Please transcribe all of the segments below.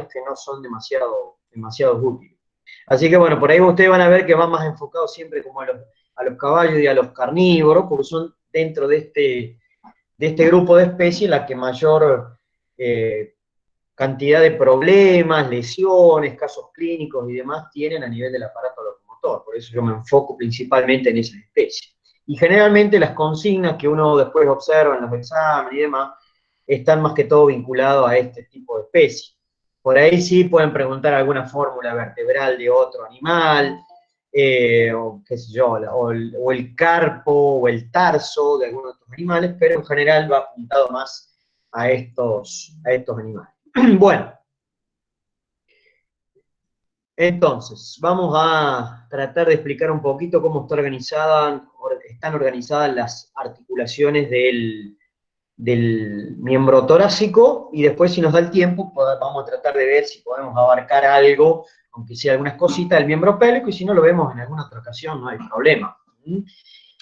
que no son demasiado útiles. Así que bueno, por ahí ustedes van a ver que van más enfocados siempre como a los caballos y a los carnívoros, porque son dentro de este grupo de especies la que mayor cantidad de problemas, lesiones, casos clínicos y demás tienen a nivel del aparato locomotor. Por eso yo me enfoco principalmente en esas especies. Y generalmente las consignas que uno después observa en los exámenes y demás están más que todo vinculados a este tipo de especies. Por ahí sí pueden preguntar alguna fórmula vertebral de otro animal, o qué sé yo, o el carpo o el tarso de algunos otros animales, pero en general va apuntado más a estos animales. Bueno, entonces, vamos a tratar de explicar un poquito cómo están organizadas las articulaciones del miembro torácico, y después, si nos da el tiempo, vamos a tratar de ver si podemos abarcar algo, aunque sea algunas cositas del miembro pélvico, y si no lo vemos en alguna otra ocasión, no hay problema.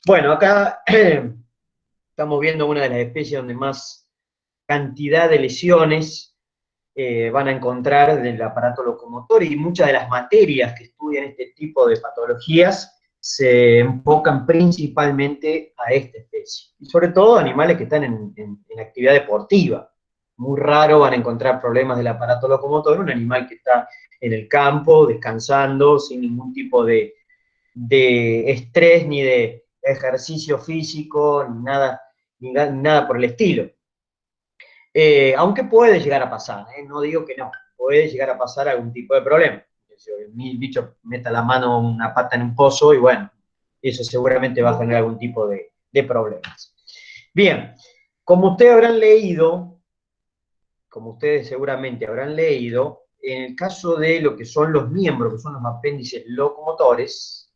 Bueno, acá estamos viendo una de las especies donde más cantidad de lesiones van a encontrar del aparato locomotor, y muchas de las materias que estudian este tipo de patologías se enfocan principalmente a esta especie. Y sobre todo animales que están en actividad deportiva. Muy raro van a encontrar problemas del aparato locomotor un animal que está en el campo, descansando, sin ningún tipo de estrés, ni de ejercicio físico, ni nada por el estilo. Aunque puede llegar a pasar, no digo que no, puede llegar a pasar algún tipo de problema. El bicho meta la mano, una pata en un pozo, y bueno, eso seguramente va a generar algún tipo de problemas. Bien, como ustedes seguramente habrán leído, en el caso de lo que son los miembros, que son los apéndices locomotores,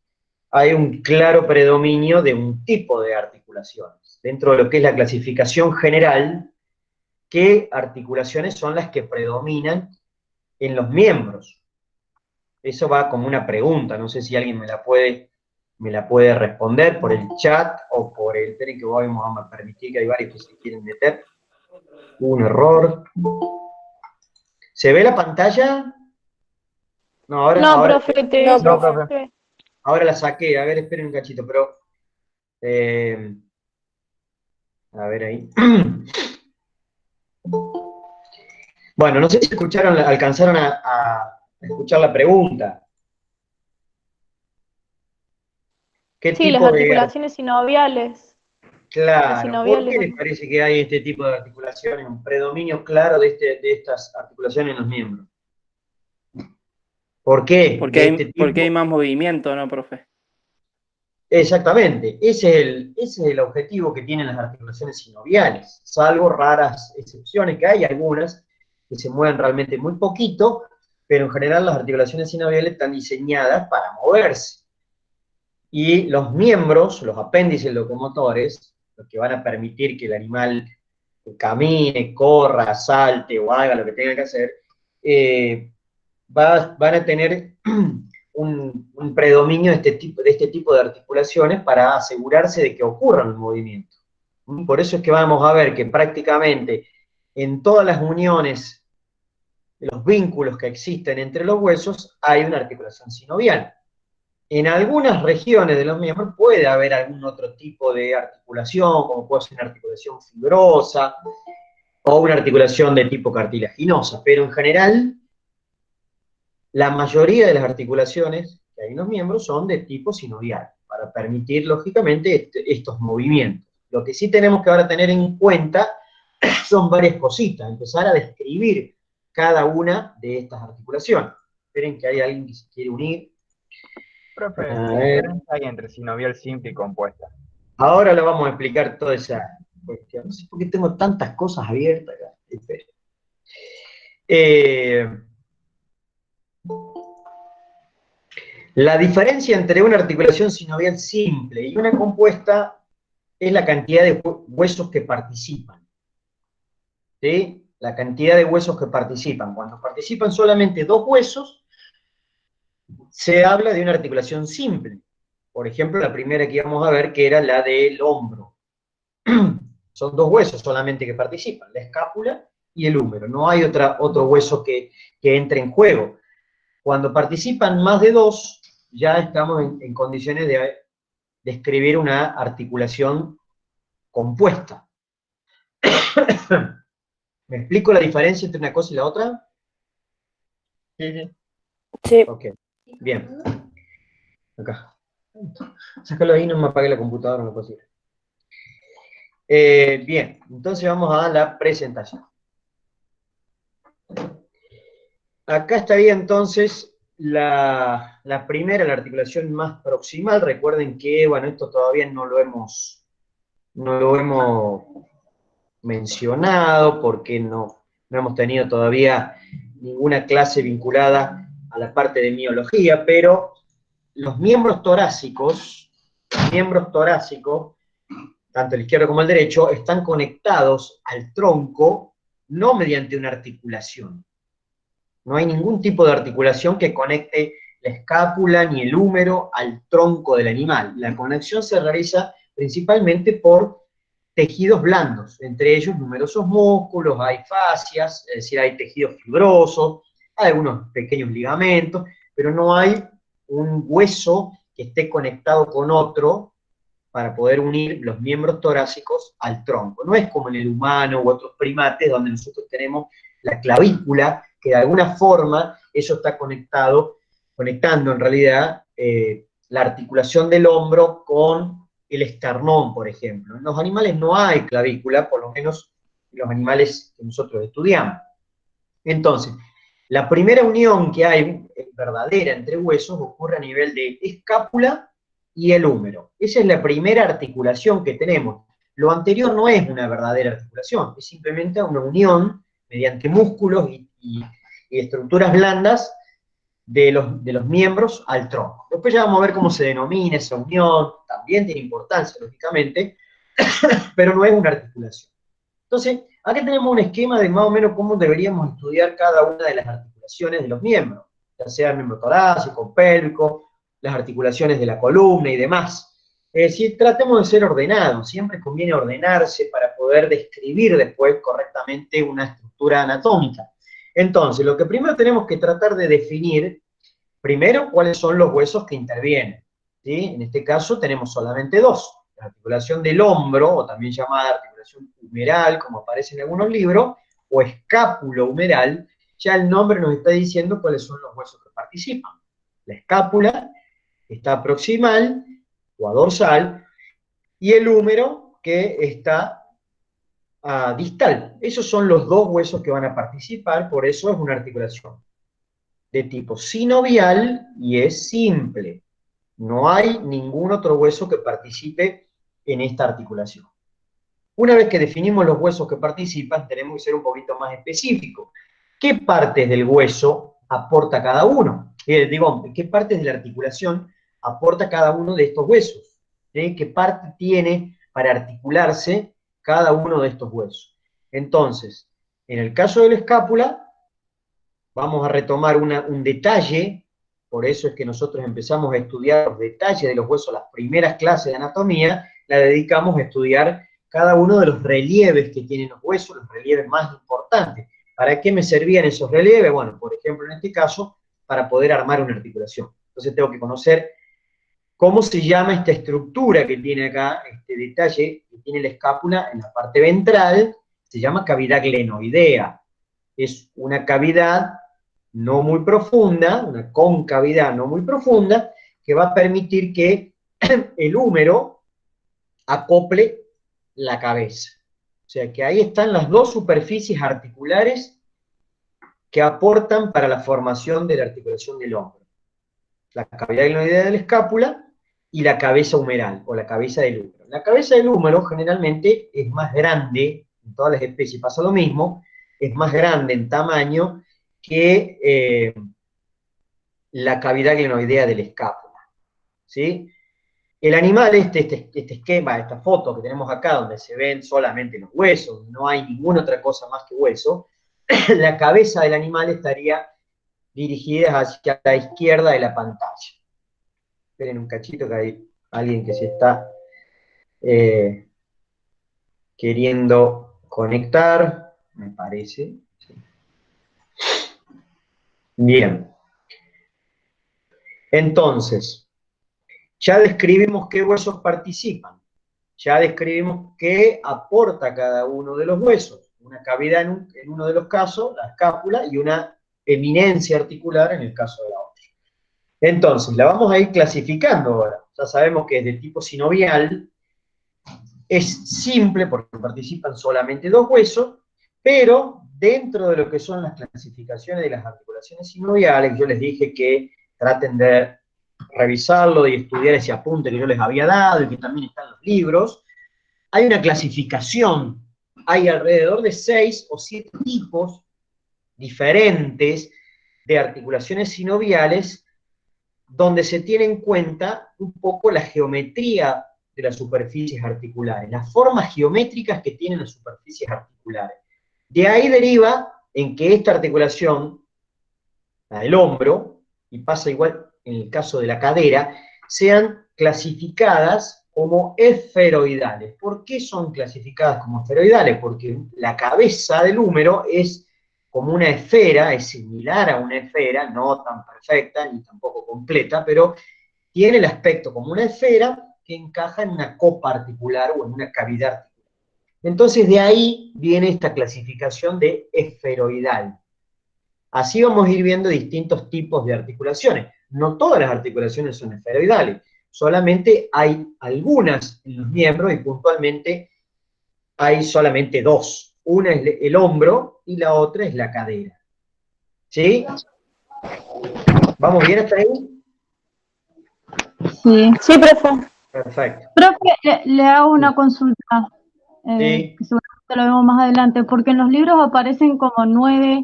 hay un claro predominio de un tipo de articulaciones. Dentro de lo que es la clasificación general, ¿qué articulaciones son las que predominan en los miembros? Eso va como una pregunta, no sé si alguien me la puede responder por el chat o por el tren que vamos a permitir, que hay varios que se quieren meter. Un error. ¿Se ve la pantalla? No, No, profe, No, profe. ahora la saqué. A ver, esperen un cachito, pero... a ver ahí. Bueno, no sé si alcanzaron a escuchar la pregunta. ¿Qué sí, las tipo de... articulaciones sinoviales. Las Claro, ¿por sinoviales. qué les parece que hay este tipo de articulaciones, un predominio claro de estas articulaciones en los miembros? ¿Por qué de este Porque hay tipo? más movimiento, ¿no, profe? Exactamente, ese es el objetivo que tienen las articulaciones sinoviales, salvo raras excepciones, que hay algunas que se mueven realmente muy poquito, pero en general las articulaciones sinoviales están diseñadas para moverse. Y los miembros, los apéndices locomotores, los que van a permitir que el animal camine, corra, salte o haga lo que tenga que hacer, van a tener un predominio de este tipo de articulaciones para asegurarse de que ocurran los movimientos. Por eso es que vamos a ver que prácticamente en todas las uniones, los vínculos que existen entre los huesos, hay una articulación sinovial. En algunas regiones de los miembros puede haber algún otro tipo de articulación, como puede ser una articulación fibrosa o una articulación de tipo cartilaginosa, pero en general la mayoría de las articulaciones que hay en los miembros son de tipo sinovial, para permitir, lógicamente, estos movimientos. Lo que sí tenemos que ahora tener en cuenta son varias cositas, empezar a describir cada una de estas articulaciones. Esperen que hay alguien que se quiere unir. Profe, A ¿qué ver. diferencia hay entre sinovial simple y compuesta? Ahora le vamos a explicar toda esa cuestión. No sé por qué tengo tantas cosas abiertas acá. Esperen. La diferencia entre una articulación sinovial simple y una compuesta es la cantidad de huesos que participan. ¿Sí? La cantidad de huesos que participan. Cuando participan solamente dos huesos, se habla de una articulación simple. Por ejemplo, la primera que íbamos a ver, que era la del hombro. Son dos huesos solamente que participan, la escápula y el húmero. No hay otro hueso que entre en juego. Cuando participan más de dos, ya estamos en condiciones de describir una articulación compuesta. ¿Me explico la diferencia entre una cosa y la otra? Sí. Sí. Ok, bien. Acá. Sácalo ahí, no me apague la computadora, no es posible. Bien, entonces vamos a la presentación. Acá estaría entonces la primera, la articulación más proximal. Recuerden que, bueno, esto todavía no lo hemos mencionado porque no hemos tenido todavía ninguna clase vinculada a la parte de miología, pero los miembros torácicos, tanto el izquierdo como el derecho, están conectados al tronco no mediante una articulación. No hay ningún tipo de articulación que conecte la escápula ni el húmero al tronco del animal. La conexión se realiza principalmente por tejidos blandos, entre ellos numerosos músculos, hay fascias, es decir, hay tejidos fibrosos, hay algunos pequeños ligamentos, pero no hay un hueso que esté conectado con otro para poder unir los miembros torácicos al tronco. No es como en el humano u otros primates donde nosotros tenemos la clavícula, que de alguna forma eso está conectando en realidad la articulación del hombro con el esternón, por ejemplo. En los animales no hay clavícula, por lo menos en los animales que nosotros estudiamos. Entonces, la primera unión que hay verdadera entre huesos ocurre a nivel de escápula y el húmero. Esa es la primera articulación que tenemos. Lo anterior no es una verdadera articulación, es simplemente una unión mediante músculos y estructuras blandas de los miembros al tronco. Después ya vamos a ver cómo se denomina esa unión, también tiene importancia, lógicamente, pero no es una articulación. Entonces, acá tenemos un esquema de más o menos cómo deberíamos estudiar cada una de las articulaciones de los miembros, ya sea el miembro torácico, pélvico, las articulaciones de la columna y demás. Es decir, tratemos de ser ordenados, siempre conviene ordenarse para poder describir después correctamente una estructura anatómica. Entonces, lo que primero tenemos que tratar de definir, primero, cuáles son los huesos que intervienen. ¿Sí? En este caso tenemos solamente dos, la articulación del hombro, o también llamada articulación humeral, como aparece en algunos libros, o escápulo humeral. Ya el nombre nos está diciendo cuáles son los huesos que participan. La escápula está proximal o a dorsal, y el húmero que está a distal. Esos son los dos huesos que van a participar, por eso es una articulación de tipo sinovial y es simple. No hay ningún otro hueso que participe en esta articulación. Una vez que definimos los huesos que participan, tenemos que ser un poquito más específicos. ¿Qué partes del hueso aporta cada uno? ¿Qué partes de la articulación aporta cada uno de estos huesos? ¿Qué parte tiene para articularse cada uno de estos huesos? Entonces, en el caso de la escápula, vamos a retomar un detalle, por eso es que nosotros empezamos a estudiar los detalles de los huesos, las primeras clases de anatomía, la dedicamos a estudiar cada uno de los relieves que tienen los huesos, los relieves más importantes. ¿Para qué me servían esos relieves? Bueno, por ejemplo, en este caso, para poder armar una articulación. Entonces tengo que conocer cómo se llama esta estructura que tiene acá, este detalle que tiene la escápula en la parte ventral, se llama cavidad glenoidea. Es una cavidad no muy profunda, una concavidad no muy profunda, que va a permitir que el húmero acople la cabeza. O sea que ahí están las dos superficies articulares que aportan para la formación de la articulación del hombro. La cavidad glenoidea de la escápula y la cabeza humeral, o la cabeza del húmero. La cabeza del húmero generalmente es más grande, en todas las especies pasa lo mismo, es más grande en tamaño que la cavidad glenoidea de la escápula. ¿Sí? El animal, este esquema, esta foto que tenemos acá, donde se ven solamente los huesos, no hay ninguna otra cosa más que hueso, la cabeza del animal estaría dirigida hacia la izquierda de la pantalla. Esperen un cachito que hay alguien que se está queriendo conectar. me parece. Sí. Bien. Entonces, ya describimos qué huesos participan. Ya describimos qué aporta cada uno de los huesos. Una cavidad en uno de los casos, la escápula, y una eminencia articular en el caso de la otra. Entonces, la vamos a ir clasificando ahora. Ya sabemos que es de tipo sinovial, es simple porque participan solamente dos huesos, pero dentro de lo que son las clasificaciones de las articulaciones sinoviales, yo les dije que traten de revisarlo y estudiar ese apunte que yo les había dado y que también está en los libros. Hay una clasificación, hay alrededor de 6 o 7 tipos diferentes de articulaciones sinoviales donde se tiene en cuenta un poco la geometría de las superficies articulares, las formas geométricas que tienen las superficies articulares. De ahí deriva en que esta articulación, la del hombro, y pasa igual en el caso de la cadera, sean clasificadas como esferoidales. ¿Por qué son clasificadas como esferoidales? Porque la cabeza del húmero es como una esfera, es similar a una esfera, no tan perfecta ni tampoco completa, pero tiene el aspecto como una esfera que encaja en una copa articular o en una cavidad articular. Entonces de ahí viene esta clasificación de esferoidal. Así vamos a ir viendo distintos tipos de articulaciones. No todas las articulaciones son esferoidales, solamente hay algunas en los miembros y puntualmente hay solamente dos. Una es el hombro y la otra es la cadera. ¿Sí? ¿Vamos bien hasta ahí? Sí, sí, profe. Perfecto. Profe, le hago una consulta, Sí. que seguramente lo vemos más adelante, porque en los libros aparecen como 9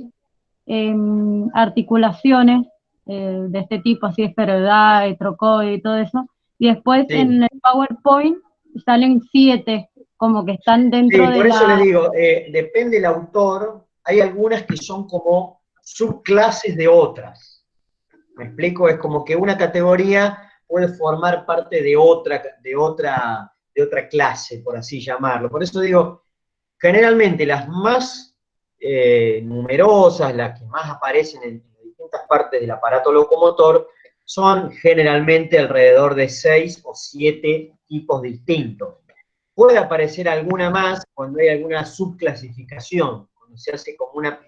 articulaciones de este tipo, así esferoidal, trocoide y todo eso, y después Sí. en el PowerPoint salen 7, como que están dentro Sí, de por eso la... les digo, depende del autor, hay algunas que son como subclases de otras. ¿Me explico? Es como que una categoría puede formar parte de otra clase, por así llamarlo. Por eso digo, generalmente las más numerosas, las que más aparecen en distintas partes del aparato locomotor, son generalmente alrededor de 6 o 7 tipos distintos. Puede aparecer alguna más cuando hay alguna subclasificación, cuando se hace como una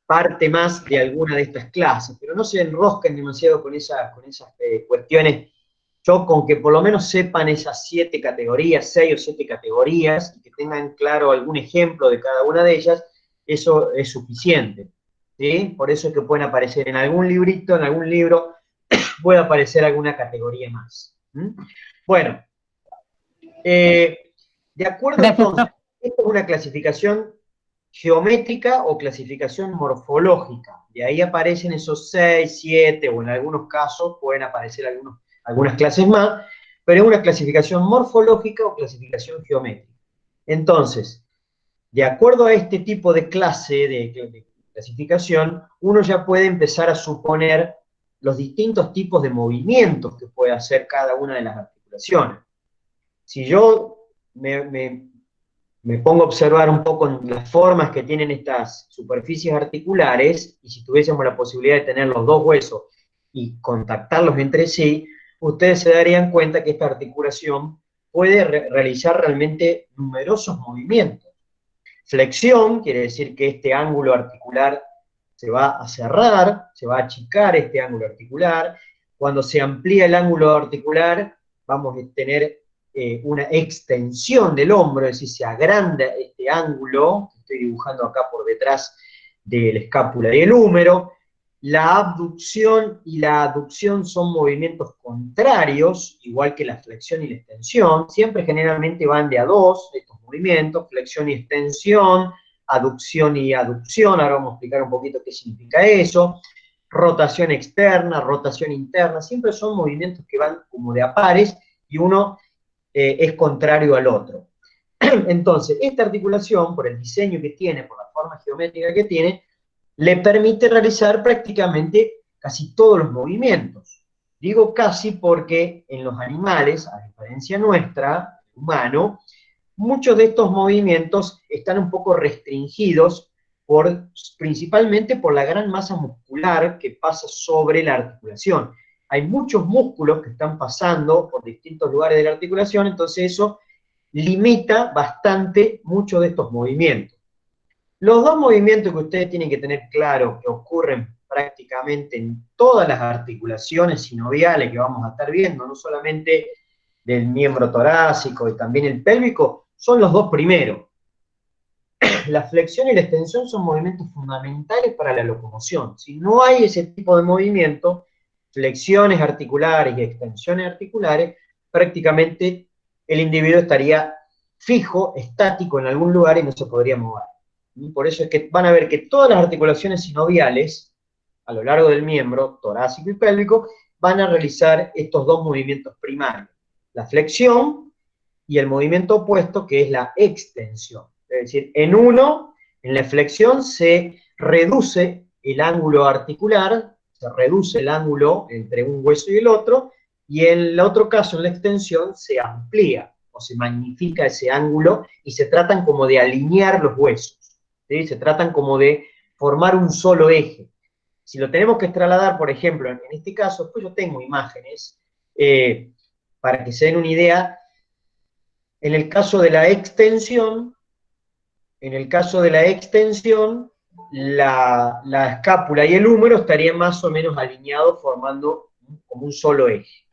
parte más de alguna de estas clases, pero no se enrosquen demasiado con esas cuestiones. Yo con que por lo menos sepan esas 7 categorías, 6 o 7 categorías, y que tengan claro algún ejemplo de cada una de ellas, eso es suficiente. ¿Sí? Por eso es que pueden aparecer en algún librito, en algún libro, puede aparecer alguna categoría más. Bueno, de acuerdo entonces, esta es una clasificación geométrica o clasificación morfológica. De ahí aparecen esos 6, 7, o en algunos casos pueden aparecer algunas clases más, pero es una clasificación morfológica o clasificación geométrica. Entonces, de acuerdo a este tipo de clase de clasificación, uno ya puede empezar a suponer los distintos tipos de movimientos que puede hacer cada una de las articulaciones. Si yo me pongo a observar un poco las formas que tienen estas superficies articulares, y si tuviésemos la posibilidad de tener los dos huesos y contactarlos entre sí, ustedes se darían cuenta que esta articulación puede realizar realmente numerosos movimientos. Flexión quiere decir que este ángulo articular se va a cerrar, se va a achicar este ángulo articular. Cuando se amplía el ángulo articular, vamos a tener una extensión del hombro, es decir, se agranda este ángulo, que estoy dibujando acá por detrás de la escápula y el húmero. La abducción y la aducción son movimientos contrarios, igual que la flexión y la extensión. Siempre generalmente van de a dos estos movimientos, flexión y extensión, aducción y aducción. Ahora vamos a explicar un poquito qué significa eso. Rotación externa, rotación interna, siempre son movimientos que van como de a pares y uno es contrario al otro. Entonces, esta articulación, por el diseño que tiene, por la forma geométrica que tiene, le permite realizar prácticamente casi todos los movimientos. Digo casi porque en los animales, a diferencia nuestra, humano, muchos de estos movimientos están un poco restringidos principalmente por la gran masa muscular que pasa sobre la articulación. Hay muchos músculos que están pasando por distintos lugares de la articulación, entonces eso limita bastante muchos de estos movimientos. Los dos movimientos que ustedes tienen que tener claro que ocurren prácticamente en todas las articulaciones sinoviales que vamos a estar viendo, no solamente del miembro torácico y también el pélvico, son los dos primeros. La flexión y la extensión son movimientos fundamentales para la locomoción. Si no hay ese tipo de movimiento, flexiones articulares y extensiones articulares, prácticamente el individuo estaría fijo, estático en algún lugar y no se podría mover. Por eso es que van a ver que todas las articulaciones sinoviales, a lo largo del miembro torácico y pélvico, van a realizar estos dos movimientos primarios, la flexión y el movimiento opuesto, que es la extensión. Es decir, en la flexión se reduce el ángulo articular, se reduce el ángulo entre un hueso y el otro, y en el otro caso, en la extensión, se amplía o se magnifica ese ángulo y se tratan como de alinear los huesos, ¿sí? Se tratan como de formar un solo eje. Si lo tenemos que trasladar, por ejemplo, en este caso, pues yo tengo imágenes, para que se den una idea, en el caso de la extensión, la escápula y el húmero estarían más o menos alineados formando como un solo eje.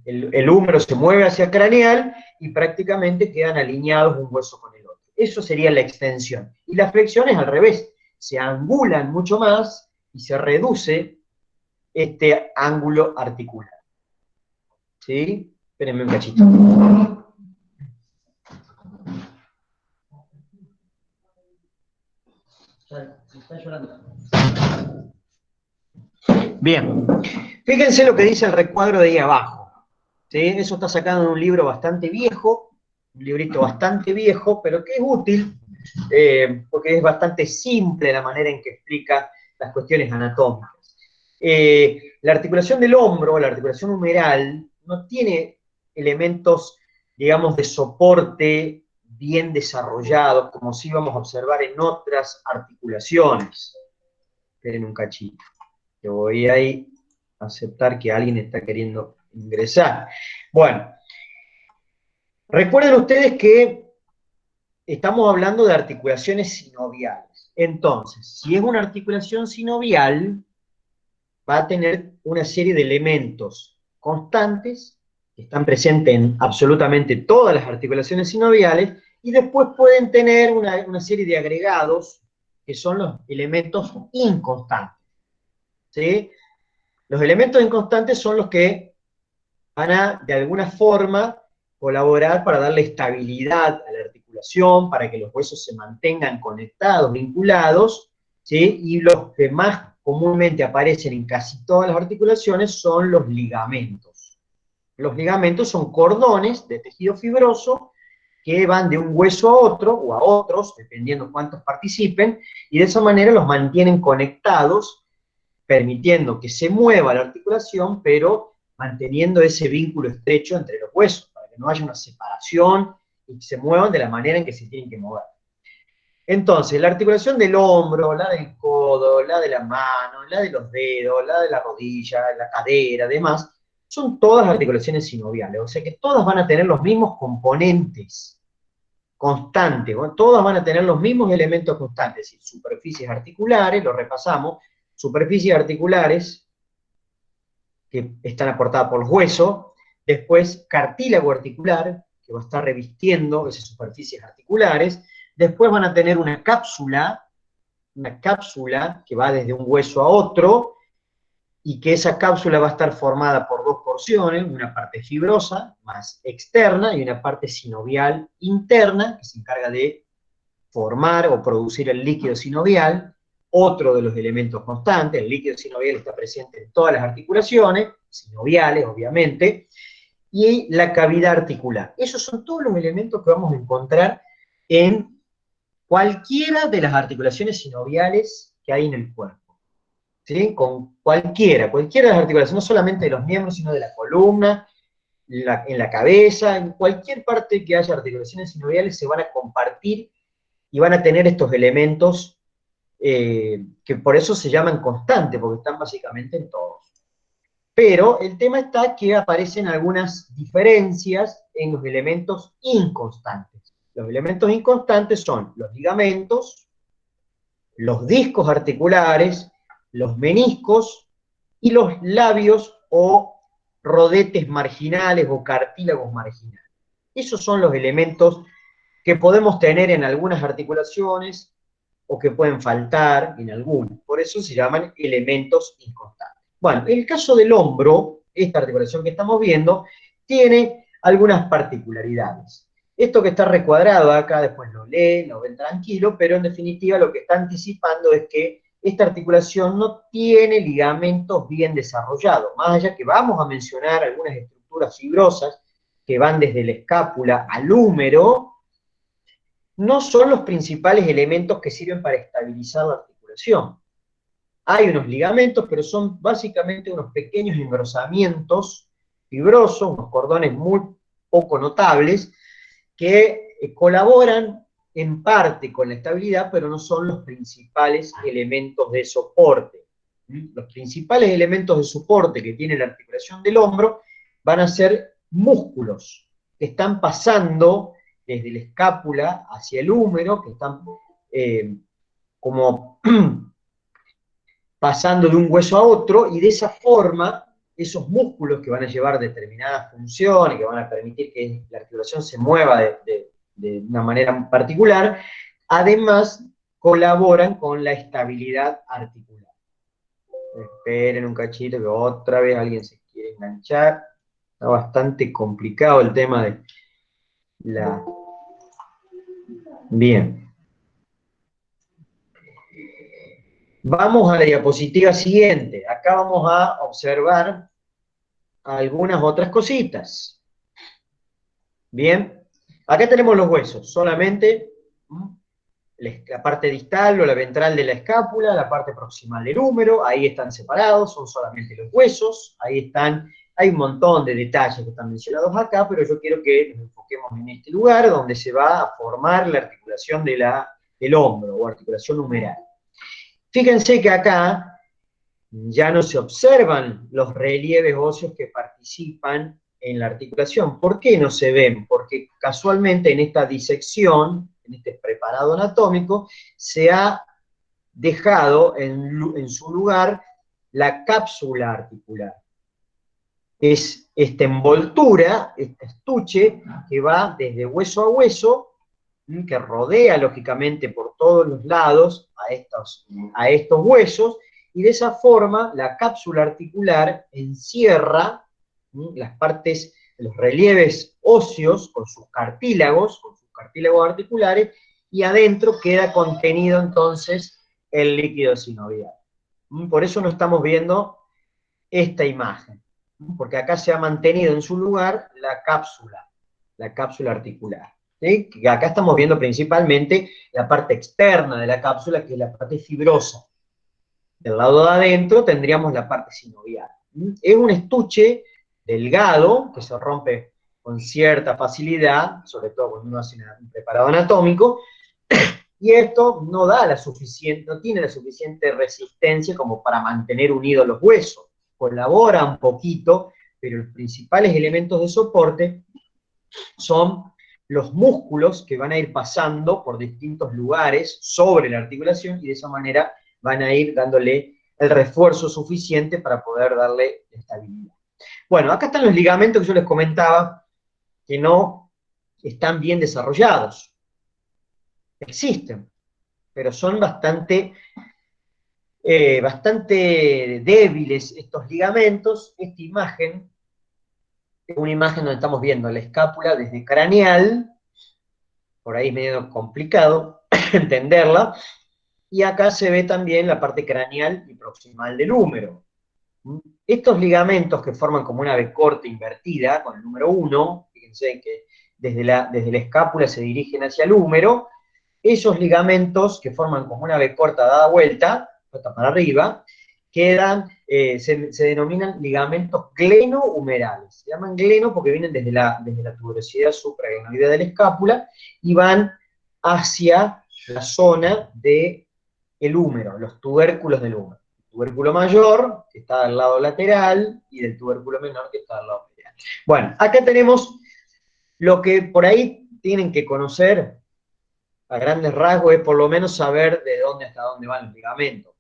El húmero se mueve hacia el craneal y prácticamente quedan alineados un hueso con el otro. Eso sería la extensión. Y la flexión es al revés, se angulan mucho más y se reduce este ángulo articular. ¿Sí? Espérenme un cachito. Está llorando. Bien, fíjense lo que dice el recuadro de ahí abajo. ¿Sí? Eso está sacado de un libro bastante viejo, un librito bastante viejo, pero que es útil, porque es bastante simple la manera en que explica las cuestiones anatómicas. La articulación del hombro, la articulación humeral, no tiene elementos, digamos, de soporte bien desarrollados, como sí vamos a observar en otras articulaciones. Esperen un cachito. Yo voy ahí a aceptar que alguien está queriendo ingresar. Bueno, recuerden ustedes que estamos hablando de articulaciones sinoviales. Entonces, si es una articulación sinovial, va a tener una serie de elementos constantes que están presentes en absolutamente todas las articulaciones sinoviales, y después pueden tener una serie de agregados que son los elementos inconstantes. ¿Sí? Los elementos inconstantes son los que van a, de alguna forma, colaborar para darle estabilidad a la articulación, para que los huesos se mantengan conectados, vinculados, ¿sí? Y los que más comúnmente aparecen en casi todas las articulaciones son los ligamentos. Los ligamentos son cordones de tejido fibroso que van de un hueso a otro, o a otros, dependiendo cuántos participen, y de esa manera los mantienen conectados, permitiendo que se mueva la articulación, pero manteniendo ese vínculo estrecho entre los huesos, para que no haya una separación y que se muevan de la manera en que se tienen que mover. Entonces, la articulación del hombro, la del codo, la de la mano, la de los dedos, la de la rodilla, la cadera, demás, son todas articulaciones sinoviales, o sea que todas van a tener los mismos componentes constantes, ¿no? Todas van a tener los mismos elementos constantes, es decir, superficies articulares, lo repasamos, superficies articulares que están aportadas por los huesos, después cartílago articular, que va a estar revistiendo esas superficies articulares, después van a tener una cápsula que va desde un hueso a otro, y que esa cápsula va a estar formada por dos porciones, una parte fibrosa, más externa, y una parte sinovial interna, que se encarga de formar o producir el líquido sinovial, otro de los elementos constantes. El líquido sinovial está presente en todas las articulaciones, sinoviales obviamente, y la cavidad articular. Esos son todos los elementos que vamos a encontrar en cualquiera de las articulaciones sinoviales que hay en el cuerpo. ¿Sí? Con cualquiera de las articulaciones, no solamente de los miembros, sino de la columna, en la cabeza, en cualquier parte que haya articulaciones sinoviales se van a compartir y van a tener estos elementos que por eso se llaman constantes, porque están básicamente en todos. Pero el tema está que aparecen algunas diferencias en los elementos inconstantes. Los elementos inconstantes son los ligamentos, los discos articulares, los meniscos y los labios o rodetes marginales o cartílagos marginales. Esos son los elementos que podemos tener en algunas articulaciones o que pueden faltar en algunas. Por eso se llaman elementos inconstantes. Bueno, el caso del hombro, esta articulación que estamos viendo, tiene algunas particularidades. Esto que está recuadrado acá, después lo ven tranquilo, pero en definitiva lo que está anticipando es que esta articulación no tiene ligamentos bien desarrollados, más allá que vamos a mencionar algunas estructuras fibrosas que van desde la escápula al húmero, no son los principales elementos que sirven para estabilizar la articulación. Hay unos ligamentos, pero son básicamente unos pequeños engrosamientos fibrosos, unos cordones muy poco notables, que colaboran en parte con la estabilidad, pero no son los principales elementos de soporte. Los principales elementos de soporte que tiene la articulación del hombro van a ser músculos que están pasando desde la escápula hacia el húmero, que están como pasando de un hueso a otro, y de esa forma, esos músculos que van a llevar determinadas funciones, que van a permitir que la articulación se mueva de una manera particular, además colaboran con la estabilidad articular. Esperen un cachito que otra vez alguien se quiere enganchar. Está bastante complicado el tema de la... Bien. Vamos a la diapositiva siguiente. Acá vamos a observar algunas otras cositas. Bien. Acá tenemos los huesos, solamente la parte distal o la ventral de la escápula, la parte proximal del húmero, ahí están separados, son solamente los huesos, ahí están, hay un montón de detalles que están mencionados acá, pero yo quiero que nos enfoquemos en este lugar donde se va a formar la articulación del hombro o articulación humeral. Fíjense que acá ya no se observan los relieves óseos que participan en la articulación. ¿Por qué no se ven? Porque casualmente en esta disección, en este preparado anatómico, se ha dejado en su lugar la cápsula articular. Es esta envoltura, este estuche, que va desde hueso a hueso, que rodea lógicamente por todos los lados a estos huesos, y de esa forma la cápsula articular encierra las partes, los relieves óseos con sus cartílagos articulares, y adentro queda contenido entonces el líquido sinovial. Por eso no estamos viendo esta imagen, porque acá se ha mantenido en su lugar la cápsula articular. ¿Sí? Acá estamos viendo principalmente la parte externa de la cápsula, que es la parte fibrosa. Del lado de adentro tendríamos la parte sinovial. Es un estuche delgado, que se rompe con cierta facilidad, sobre todo cuando uno hace un preparado anatómico, y esto no tiene la suficiente resistencia como para mantener unidos los huesos. Colabora un poquito, pero los principales elementos de soporte son los músculos que van a ir pasando por distintos lugares sobre la articulación, y de esa manera van a ir dándole el refuerzo suficiente para poder darle estabilidad. Bueno, acá están los ligamentos que yo les comentaba, que no están bien desarrollados. Existen, pero son bastante débiles estos ligamentos. Esta imagen es una imagen donde estamos viendo la escápula desde craneal, por ahí es medio complicado entenderla, y acá se ve también la parte craneal y proximal del húmero. Estos ligamentos que forman como una B corta invertida, con el número 1, fíjense que desde la escápula se dirigen hacia el húmero, esos ligamentos que forman como una B corta dada vuelta para arriba, se denominan ligamentos glenohumerales. Se llaman gleno porque vienen desde la tuberosidad supraglenoidea de la escápula y van hacia la zona del húmero, los tubérculos del húmero. El tubérculo mayor, que está al lado lateral, y del tubérculo menor, que está al lado lateral. Bueno, acá tenemos lo que por ahí tienen que conocer a grandes rasgos, es por lo menos saber de dónde hasta dónde van los ligamentos.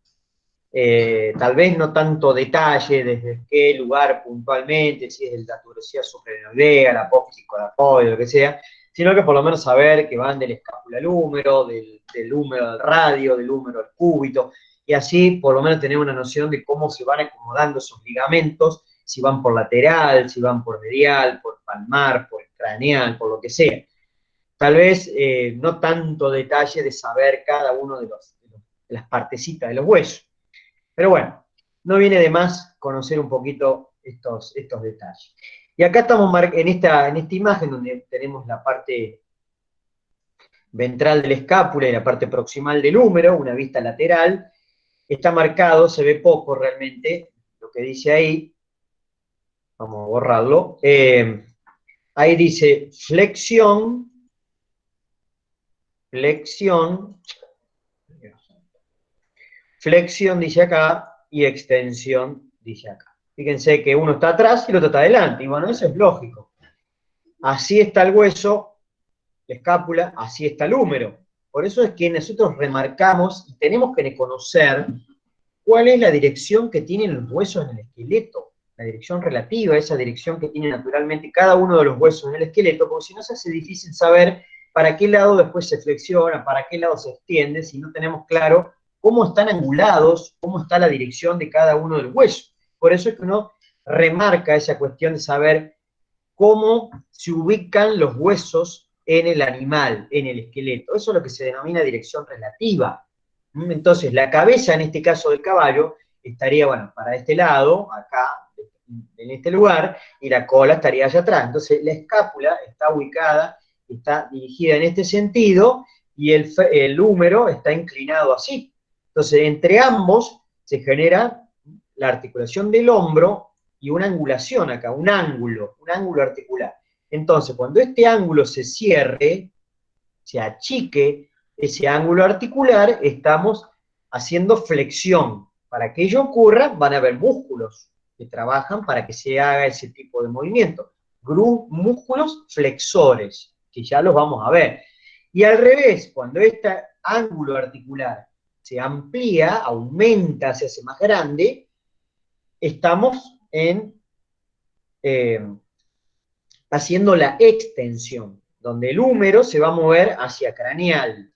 Tal vez no tanto detalle, desde qué lugar puntualmente, si es de la tuberosidad supraglenoidea, la apófisis coracoide, lo que sea, sino que por lo menos saber que van del escápula al húmero, del húmero al radio, del húmero al cúbito, y así por lo menos tener una noción de cómo se van acomodando esos ligamentos, si van por lateral, si van por medial, por palmar, por craneal, por lo que sea. Tal vez no tanto detalle de saber cada uno de las partecitas de los huesos. Pero bueno, no viene de más conocer un poquito estos detalles. Y acá estamos en esta imagen donde tenemos la parte ventral de la escápula y la parte proximal del húmero, una vista lateral. Está marcado, se ve poco realmente, lo que dice ahí. Vamos a borrarlo. Ahí dice flexión, dice acá, y extensión dice acá. Fíjense que uno está atrás y el otro está adelante, y bueno, eso es lógico. Así está el hueso, la escápula, así está el húmero. Por eso es que nosotros remarcamos y tenemos que conocer cuál es la dirección que tienen los huesos en el esqueleto, la dirección relativa, esa dirección que tiene naturalmente cada uno de los huesos en el esqueleto, porque si no se hace difícil saber para qué lado después se flexiona, para qué lado se extiende, si no tenemos claro cómo están angulados, cómo está la dirección de cada uno de los huesos. Por eso es que uno remarca esa cuestión de saber cómo se ubican los huesos en el animal, en el esqueleto. Eso es lo que se denomina dirección relativa. Entonces, la cabeza, en este caso del caballo, estaría, bueno, para este lado, acá, en este lugar, y la cola estaría allá atrás. Entonces, la escápula está ubicada, está dirigida en este sentido, y el húmero está inclinado así. Entonces, entre ambos se genera la articulación del hombro y una angulación acá, un ángulo articular. Entonces, cuando este ángulo se cierre, se achique ese ángulo articular, estamos haciendo flexión. Para que ello ocurra, van a haber músculos que trabajan para que se haga ese tipo de movimiento. Músculos flexores, que ya los vamos a ver. Y al revés, cuando este ángulo articular se amplía, aumenta, se hace más grande, estamos haciendo la extensión, donde el húmero se va a mover hacia craneal,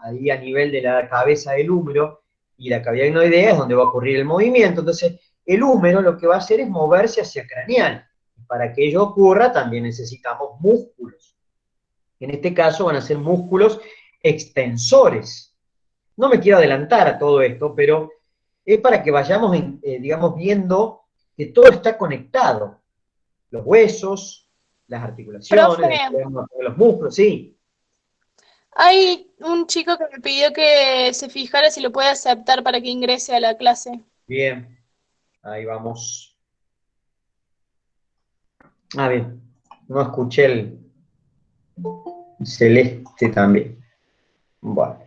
ahí a nivel de la cabeza del húmero y la cavidad glenoidea es donde va a ocurrir el movimiento. Entonces, el húmero lo que va a hacer es moverse hacia craneal. Para que ello ocurra, también necesitamos músculos. En este caso van a ser músculos extensores. No me quiero adelantar a todo esto, pero es para que vayamos, digamos, viendo que todo está conectado. Los huesos, las articulaciones, los músculos, sí. Hay un chico que me pidió que se fijara si lo puede aceptar para que ingrese a la clase. Bien, ahí vamos. Ah, bien, no escuché el celeste también. Bueno.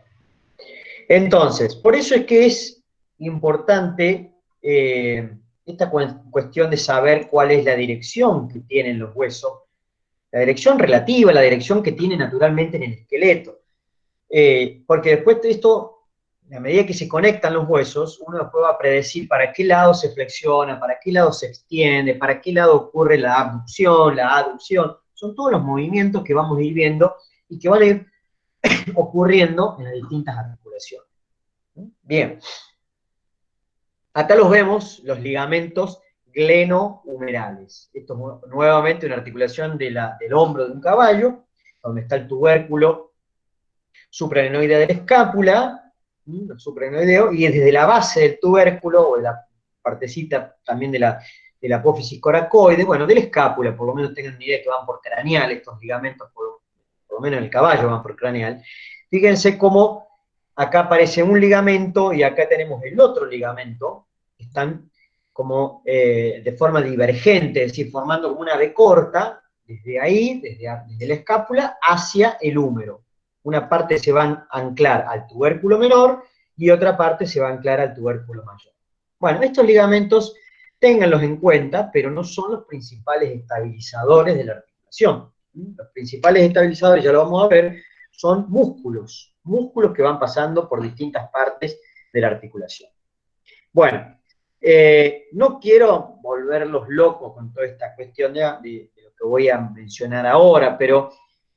Entonces, por eso es que es importante esta cuestión de saber cuál es la dirección que tienen los huesos, la dirección relativa, la dirección que tiene naturalmente en el esqueleto. Porque después de esto, a medida que se conectan los huesos, uno después va a predecir para qué lado se flexiona, para qué lado se extiende, para qué lado ocurre la abducción, la aducción. Son todos los movimientos que vamos a ir viendo y que van a ir ocurriendo en las distintas articulaciones. Bien. Acá los vemos, los ligamentos glenohumerales. Esto es nuevamente una articulación del hombro de un caballo, donde está el tubérculo supraglenoideo de la escápula, el supraglenoideo, y desde la base del tubérculo, o de la partecita también de la apófisis coracoide, bueno, de la escápula, por lo menos tengan una idea que van por craneal, estos ligamentos, por lo menos en el caballo van por craneal. Fíjense cómo acá aparece un ligamento y acá tenemos el otro ligamento, que están como de forma divergente, es decir, formando como una V corta, desde ahí, desde la escápula, hacia el húmero. Una parte se va a anclar al tubérculo menor y otra parte se va a anclar al tubérculo mayor. Bueno, estos ligamentos, ténganlos en cuenta, pero no son los principales estabilizadores de la articulación. Los principales estabilizadores, ya lo vamos a ver, son músculos que van pasando por distintas partes de la articulación. Bueno, no quiero volverlos locos con toda esta cuestión de lo que voy a mencionar ahora, pero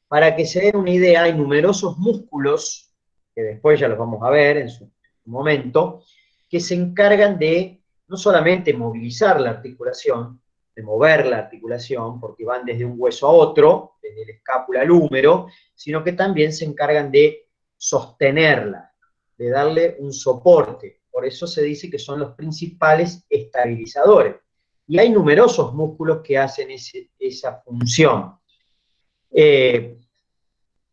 para que se den una idea, hay numerosos músculos, que después ya los vamos a ver en su momento, que se encargan de no solamente movilizar la articulación, de mover la articulación, porque van desde un hueso a otro, desde la escápula al húmero, sino que también se encargan de sostenerla, de darle un soporte. Por eso se dice que son los principales estabilizadores. Y hay numerosos músculos que hacen esa función.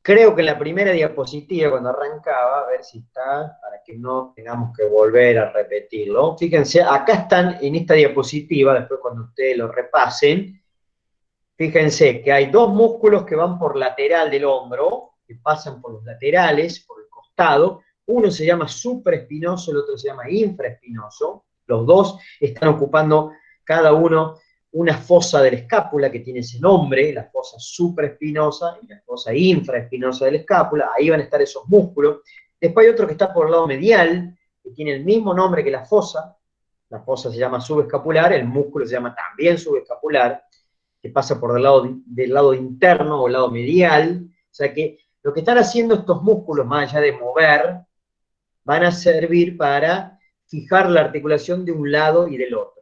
Creo que en la primera diapositiva, cuando arrancaba, a ver si está, para que no tengamos que volver a repetirlo. Fíjense, acá están en esta diapositiva, después cuando ustedes lo repasen, fíjense que hay dos músculos que van por lateral del hombro, que pasan por los laterales, por el costado. Uno se llama supraespinoso, el otro se llama infraespinoso. Los dos están ocupando cada uno una fosa de la escápula que tiene ese nombre, la fosa supraespinosa y la fosa infraespinosa de la escápula. Ahí van a estar esos músculos. Después hay otro que está por el lado medial, que tiene el mismo nombre que la fosa. La fosa se llama subescapular, el músculo se llama también subescapular, que pasa por del lado interno o lado medial. O sea que lo que están haciendo estos músculos, más allá de mover, van a servir para fijar la articulación de un lado y del otro.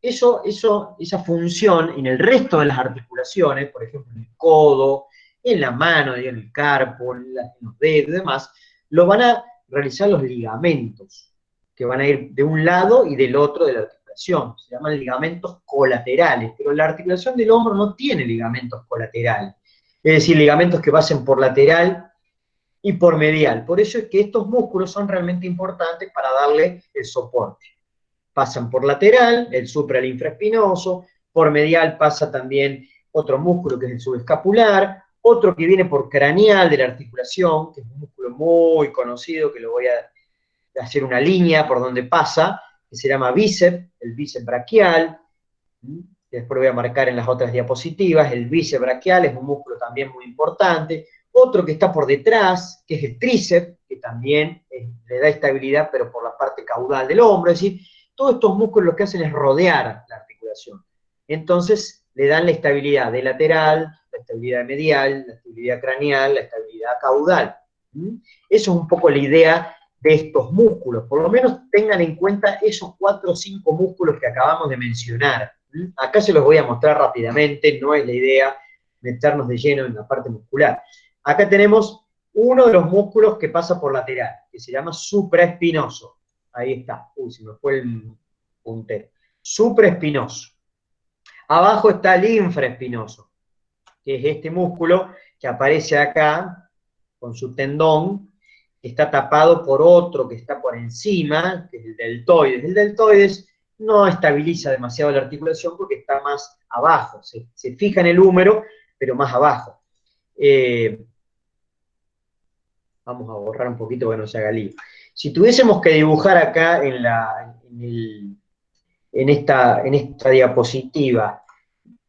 Esa función en el resto de las articulaciones, por ejemplo en el codo, en la mano, en el carpo, en los dedos y demás, lo van a realizar los ligamentos, que van a ir de un lado y del otro de la articulación. Se llaman ligamentos colaterales, pero la articulación del hombro no tiene ligamentos colaterales. Es decir, ligamentos que pasen por lateral y por medial. Por eso es que estos músculos son realmente importantes para darle el soporte. Pasan por lateral, el supra el infraespinoso, por medial pasa también otro músculo que es el subescapular, otro que viene por craneal de la articulación, que es un músculo muy conocido, que lo voy a hacer una línea por donde pasa, que se llama bíceps, el bíceps braquial, después lo voy a marcar en las otras diapositivas. El bíceps braquial es un músculo también muy importante. Otro que está por detrás, que es el tríceps, que también le da estabilidad, pero por la parte caudal del hombro. Es decir, todos estos músculos lo que hacen es rodear la articulación. Entonces, le dan la estabilidad de lateral, la estabilidad medial, la estabilidad craneal, la estabilidad caudal. Eso es un poco la idea de estos músculos. Por lo menos tengan en cuenta esos 4 o 5 músculos que acabamos de mencionar. Acá se los voy a mostrar rápidamente, no es la idea meternos de lleno en la parte muscular. Acá tenemos uno de los músculos que pasa por lateral, que se llama supraespinoso. Ahí está. Uy, se me fue el puntero. Supraespinoso. Abajo está el infraespinoso, que es este músculo que aparece acá, con su tendón, que está tapado por otro que está por encima, que es el deltoides. El deltoides no estabiliza demasiado la articulación porque está más abajo. Se fija en el húmero, pero más abajo. Vamos a borrar un poquito para que no se haga lío. Si tuviésemos que dibujar acá en esta diapositiva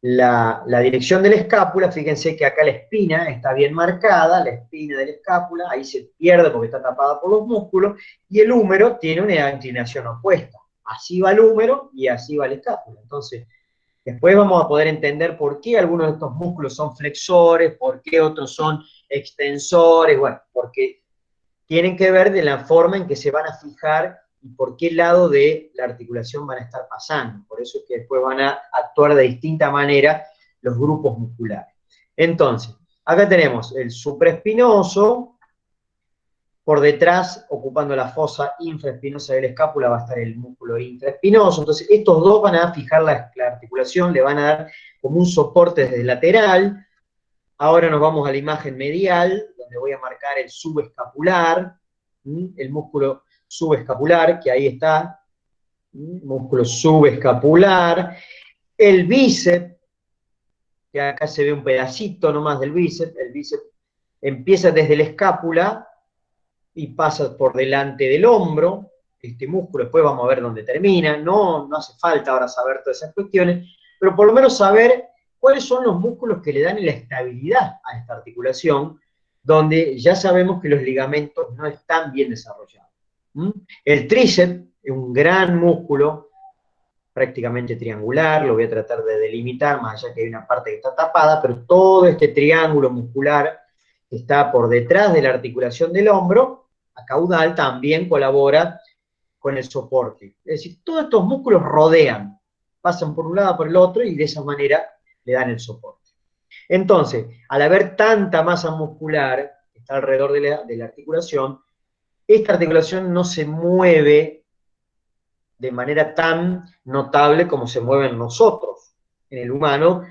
la dirección de la escápula, fíjense que acá la espina está bien marcada, la espina de la escápula, ahí se pierde porque está tapada por los músculos, y el húmero tiene una inclinación opuesta. Así va el húmero y así va la escápula. Entonces, después vamos a poder entender por qué algunos de estos músculos son flexores, por qué otros son extensores, bueno, porque tienen que ver de la forma en que se van a fijar y por qué lado de la articulación van a estar pasando. Por eso es que después van a actuar de distinta manera los grupos musculares. Entonces, acá tenemos el supraespinoso, por detrás, ocupando la fosa infraespinosa de la escápula, va a estar el músculo intraespinoso. Entonces, estos dos van a fijar la articulación, le van a dar como un soporte desde el lateral. Ahora nos vamos a la imagen medial, donde voy a marcar el subescapular. el músculo subescapular, que ahí está, músculo subescapular, el bíceps, que acá se ve un pedacito nomás del bíceps, el bíceps empieza desde la escápula y pasa por delante del hombro, este músculo, después vamos a ver dónde termina, no hace falta ahora saber todas esas cuestiones, pero por lo menos saber cuáles son los músculos que le dan la estabilidad a esta articulación, donde ya sabemos que los ligamentos no están bien desarrollados. El tríceps es un gran músculo, prácticamente triangular, lo voy a tratar de delimitar, más allá que hay una parte que está tapada, pero todo este triángulo muscular que está por detrás de la articulación del hombro, a caudal, también colabora con el soporte. Es decir, todos estos músculos rodean, pasan por un lado, por el otro, y de esa manera le dan el soporte. Entonces, al haber tanta masa muscular que está alrededor de la articulación, esta articulación no se mueve de manera tan notable como se mueven nosotros. En el humano,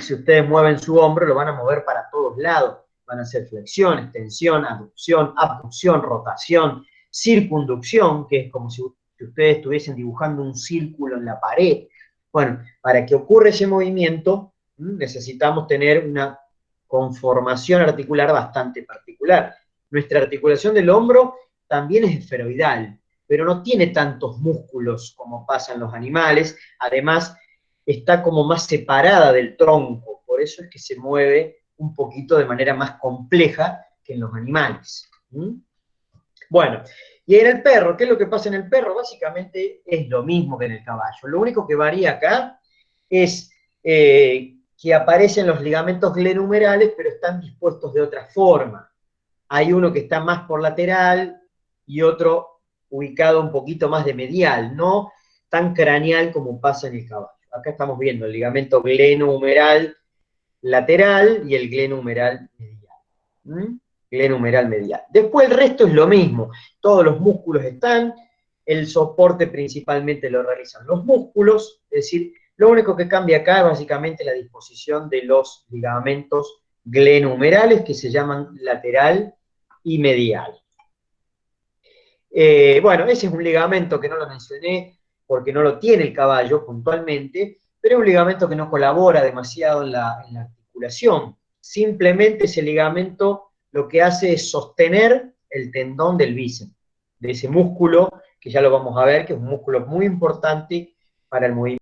si ustedes mueven su hombro, lo van a mover para todos lados. Van a hacer flexión, extensión, aducción, abducción, rotación, circunducción, que es como si ustedes estuviesen dibujando un círculo en la pared. Bueno, para que ocurra ese movimiento, necesitamos tener una conformación articular bastante particular. Nuestra articulación del hombro también es esferoidal, pero no tiene tantos músculos como pasa en los animales, además está como más separada del tronco, por eso es que se mueve un poquito de manera más compleja que en los animales. Bueno, y en el perro, ¿qué es lo que pasa en el perro? Básicamente es lo mismo que en el caballo. Lo único que varía acá es que aparecen los ligamentos glenumerales, pero están dispuestos de otra forma. Hay uno que está más por lateral y otro ubicado un poquito más de medial, no tan craneal como pasa en el caballo. Acá estamos viendo el ligamento glenumeral lateral y el glenumeral medial. Glenumeral medial. Después el resto es lo mismo, todos los músculos están, el soporte principalmente lo realizan los músculos, es decir, lo único que cambia acá es básicamente la disposición de los ligamentos glenumerales que se llaman lateral y medial. Bueno, ese es un ligamento que no lo mencioné porque no lo tiene el caballo puntualmente, pero es un ligamento que no colabora demasiado en la articulación. Simplemente ese ligamento lo que hace es sostener el tendón del bíceps, de ese músculo, que ya lo vamos a ver, que es un músculo muy importante para el movimiento.